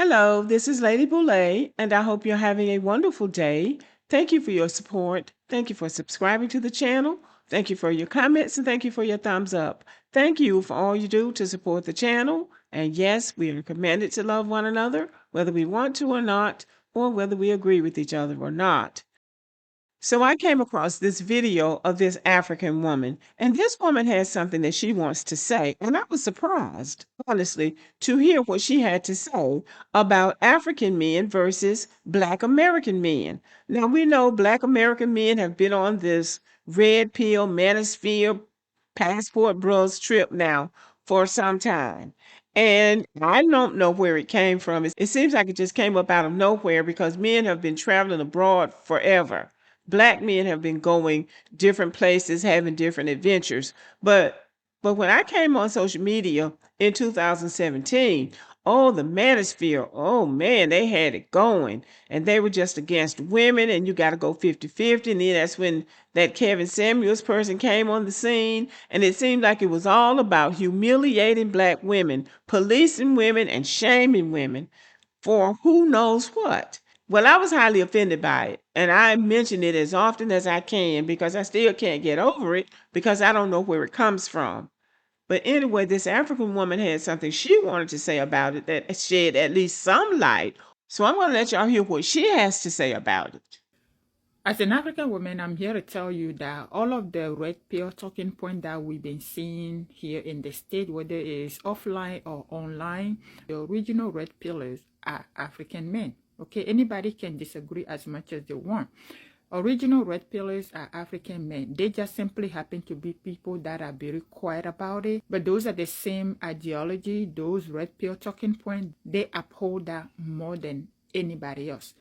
Hello, this is Lady Boulay, and I hope you're having a wonderful day. Thank you for your support. Thank you for subscribing to the channel. Thank you for your comments, and thank you for your thumbs up. Thank you for all you do to support the channel. And yes, we are commanded to love one another, whether we want to or not, or whether we agree with each other or not. So I came across this video of this African woman, and this woman has something that she wants to say. And I was surprised, honestly, to hear what she had to say about African men versus Black American men. Now, we know Black American men have been on this red pill, manosphere, passport bros trip now for some time. And I don't know where it came from. It seems like it just came up out of nowhere because men have been traveling abroad forever. Black men have been going different places, having different adventures. But when I came on social media in 2017, oh, the manosphere, oh man, they had it going. And they were just against women, and you got to go 50-50. And then that's when that Kevin Samuels person came on the scene. And it seemed like it was all about humiliating Black women, policing women, and shaming women for who knows what. Well, I was highly offended by it, and I mention it as often as I can because I still can't get over it because I don't know where it comes from. But anyway, this African woman had something she wanted to say about it that shed at least some light. So I'm going to let y'all hear what she has to say about it. As an African woman, I'm here to tell you that all of the red pill talking point that we've been seeing here in the state, whether it's offline or online, the original red pillars are African men. Okay, anybody can disagree as much as they want. Original red pillars are African men. They just simply happen to be people that are very quiet about it. But those are the same ideology, those red pill talking points, they uphold that more than anybody else.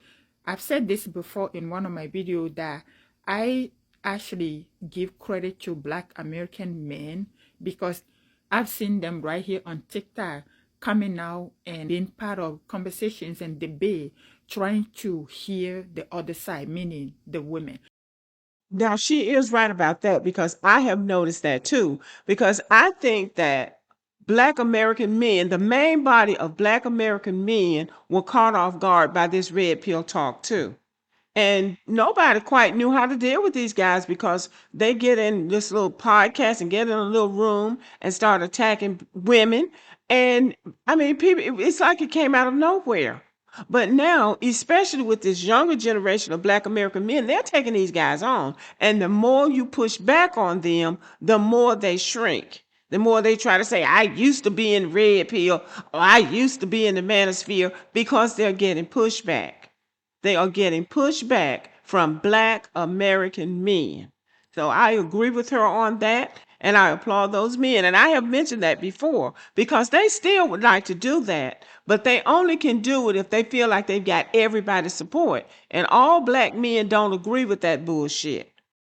I've said this before in one of my videos that I actually give credit to Black American men because I've seen them right here on TikTok coming out and being part of conversations and debate, trying to hear the other side, meaning the women. Now, she is right about that because I have noticed that too. Because I think that Black American men, the main body of Black American men, were caught off guard by this red pill talk too. And nobody quite knew how to deal with these guys because they get in this little podcast and get in a little room and start attacking women. And I mean, people, it's like it came out of nowhere. But now, especially with this younger generation of Black American men, they're taking these guys on. And the more you push back on them, the more they shrink. The more they try to say, I used to be in red pill, or I used to be in the manosphere, because they're getting pushback. They are getting pushback from Black American men. So I agree with her on that, and I applaud those men. And I have mentioned that before because they still would like to do that, but they only can do it if they feel like they've got everybody's support. And all Black men don't agree with that bullshit.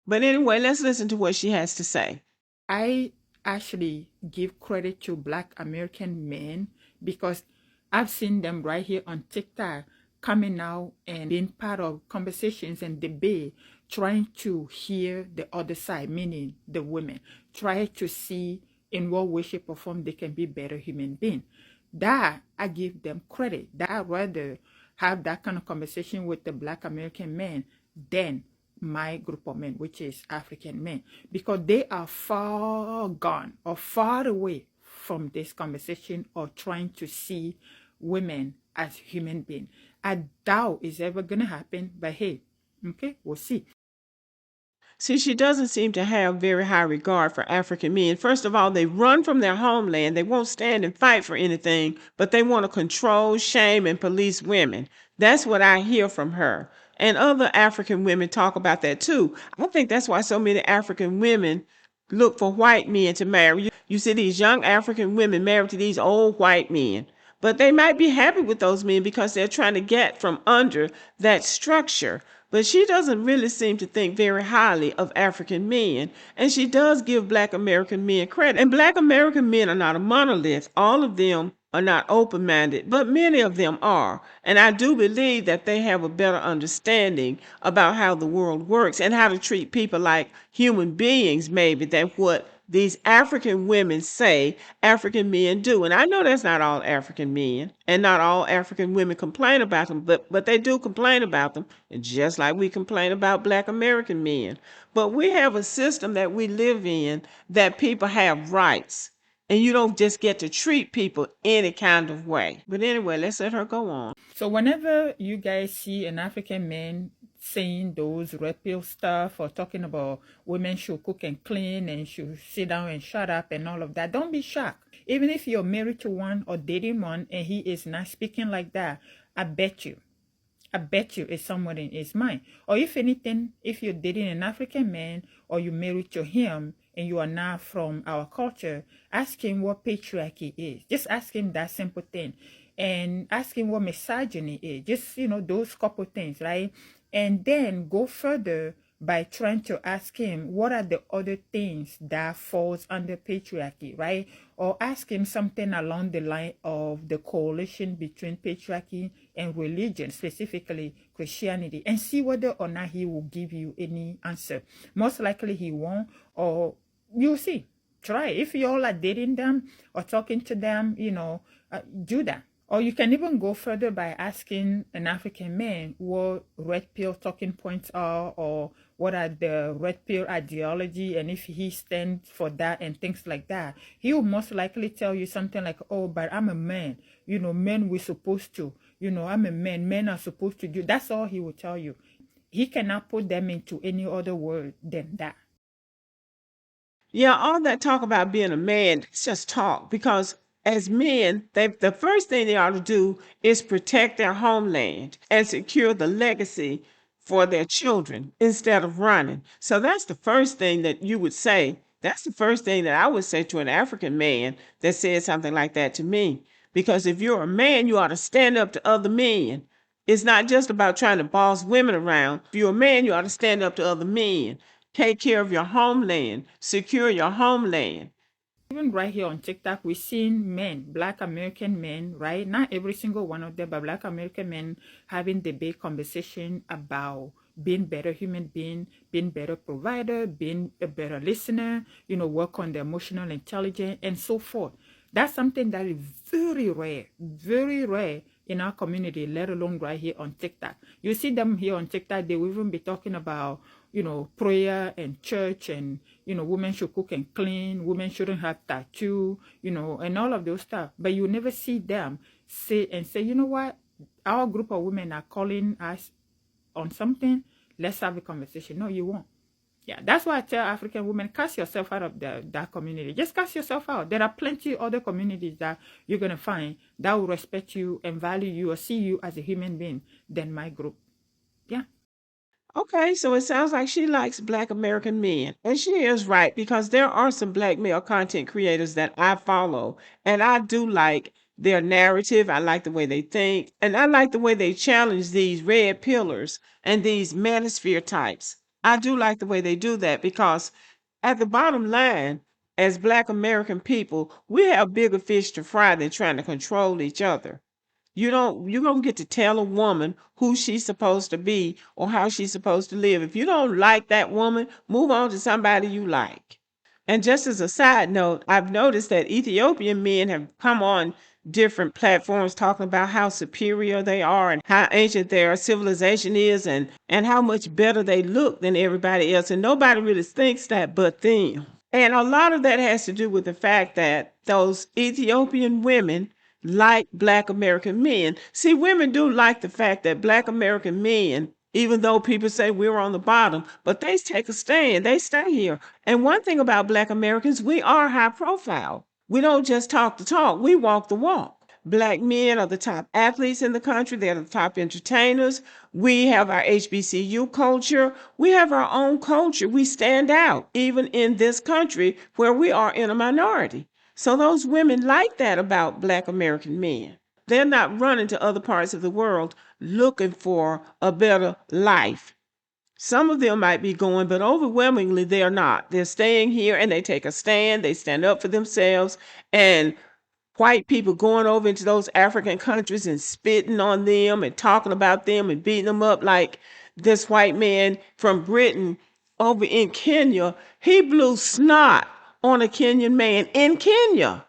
But anyway, let's listen to what she has to say. I actually give credit to Black American men because I've seen them right here on TikTok coming out and being part of conversations and debate, trying to hear the other side, meaning the women, try to see in what way, shape, or form they can be better human beings. That I give them credit. That I'd rather have that kind of conversation with the Black American men than my group of men, which is African men, because they are far gone or far away from this conversation or trying to see women as human beings. I doubt it's ever going to happen, but hey, okay, we'll see. See, she doesn't seem to have very high regard for African men. First of all, they run from their homeland. They won't stand and fight for anything, but they want to control, shame, and police women. That's what I hear from her. And other African women talk about that too. I think that's why so many African women look for white men to marry. You see these young African women married to these old white men. But they might be happy with those men because they're trying to get from under that structure. But she doesn't really seem to think very highly of African men. And she does give Black American men credit. And Black American men are not a monolith. All of them are not open minded, but many of them are. And I do believe that they have a better understanding about how the world works and how to treat people like human beings, maybe, than what these African women say African men do. And I know that's not all African men, and not all African women complain about them, but they do complain about them, and just like we complain about Black American men. But we have a system that we live in that people have rights. And you don't just get to treat people any kind of way. But anyway, let's let her go on. So whenever you guys see an African man saying those red pill stuff or talking about women should cook and clean and should sit down and shut up and all of that, don't be shocked. Even if you're married to one or dating one and he is not speaking like that, I bet you it's someone in his mind. Or if anything, if you're dating an African man or you're married to him and you are not from our culture, ask him what patriarchy is. Just ask him that simple thing. And ask him what misogyny is. Just, those couple things, right? And then go further by trying to ask him what are the other things that falls under patriarchy, right? Or ask him something along the line of the correlation between patriarchy and religion, specifically Christianity, and see whether or not he will give you any answer. Most likely he won't, or you'll see. Try. If you all are dating them or talking to them, do that. Or you can even go further by asking an African man what red pill talking points are, or what are the red pill ideology, and if he stands for that and things like that. He will most likely tell you something like, oh, but I'm a man. Men we're supposed to. I'm a man. Men are supposed to do. That's all he will tell you. He cannot put them into any other word than that. Yeah, all that talk about being a man, it's just talk because as men, the first thing they ought to do is protect their homeland and secure the legacy for their children instead of running. So that's the first thing that you would say. That's the first thing that I would say to an African man that says something like that to me. Because if you're a man, you ought to stand up to other men. It's not just about trying to boss women around. If you're a man, you ought to stand up to other men. Take care of your homeland. Secure your homeland. Even right here on TikTok, we've seen men, Black American men, right? Not every single one of them, but Black American men having the big conversation about being better human being, being better provider, being a better listener, work on the emotional intelligence and so forth. That's something that is very rare in our community, let alone right here on TikTok. You see them here on TikTok, they will even be talking about, prayer and church and, women should cook and clean, women shouldn't have tattoo, and all of those stuff. But you never see them say, you know what, our group of women are calling us on something, let's have a conversation. No, you won't. Yeah, that's why I tell African women, cast yourself out of that community. Just cast yourself out. There are plenty other communities that you're going to find that will respect you and value you or see you as a human being than my group. Yeah. Okay, so it sounds like she likes Black American men. And she is right because there are some Black male content creators that I follow. And I do like their narrative. I like the way they think. And I like the way they challenge these red pillars and these manosphere types. I do like the way they do that because at the bottom line, as Black American people, we have bigger fish to fry than trying to control each other. You don't get to tell a woman who she's supposed to be or how she's supposed to live. If you don't like that woman, move on to somebody you like. And just as a side note, I've noticed that Ethiopian men have come on different platforms talking about how superior they are and how ancient their civilization is and how much better they look than everybody else. And nobody really thinks that but them. And a lot of that has to do with the fact that those Ethiopian women like Black American men. See, women do like the fact that Black American men, even though people say we're on the bottom, but they take a stand. They stay here. And one thing about Black Americans, we are high profile. We don't just talk the talk, we walk the walk. Black men are the top athletes in the country. They're the top entertainers. We have our HBCU culture. We have our own culture. We stand out, even in this country where we are in a minority. So those women like that about Black American men. They're not running to other parts of the world looking for a better life. Some of them might be going, but overwhelmingly they're not. They're staying here and they take a stand. They stand up for themselves. And white people going over into those African countries and spitting on them and talking about them and beating them up, like this white man from Britain over in Kenya, he blew snot on a Kenyan man in Kenya.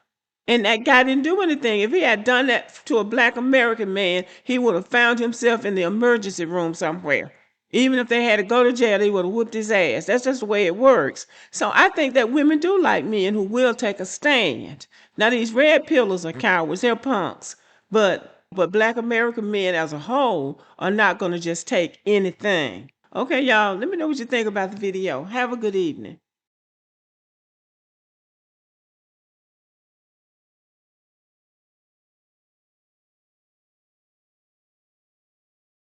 And that guy didn't do anything. If he had done that to a Black American man, he would have found himself in the emergency room somewhere. Even if they had to go to jail, they would have whooped his ass. That's just the way it works. So I think that women do like men who will take a stand. Now these red pillars are cowards, they're punks. But Black American men as a whole are not going to just take anything. Okay, y'all, let me know what you think about the video. Have a good evening.